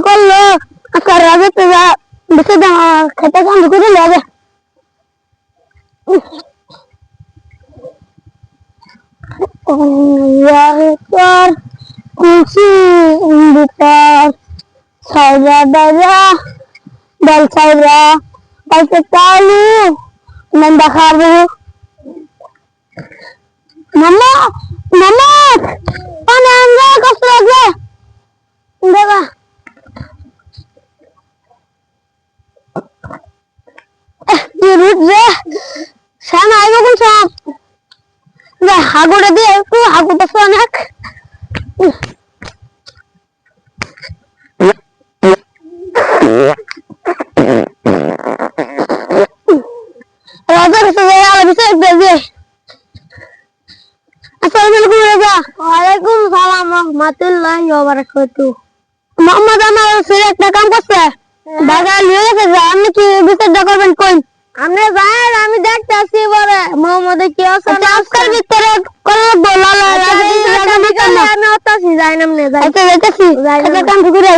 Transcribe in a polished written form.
করলো আজকে রাজা তো বেশি দাম খেতে কাম করে লাগে यार कुछ बिकार साइरा दादा दल साइरा ऐसे तालू नंदा खाबू मम्मा मम्मा पानी अंदर कस लगे देखा ये रुक जा शाम आएगा कुछ না হাগুটা দিয়ে একটু হাগুটা অনেক রাজা কাছে যায় আর বিশেষ দেবে আসসালামু আলাইকুম রাজা ওয়ালাইকুম সালাম রাহমাতুল্লাহি ওয়া বারাকাতুহু মোহাম্মদ আমার ছেলে একটা কাম করছে বাজার নিয়ে গেছে আমি কি বিচারটা করবেন কই আমনে যাই আমি দেখতাছি বলে মোহাম্মদ কি আছে না আজকাল ভিতরে কোন বলা লাগে আমি ওতাছি যাই নামনে যাই আচ্ছা যাইতাছি যাই কাম করে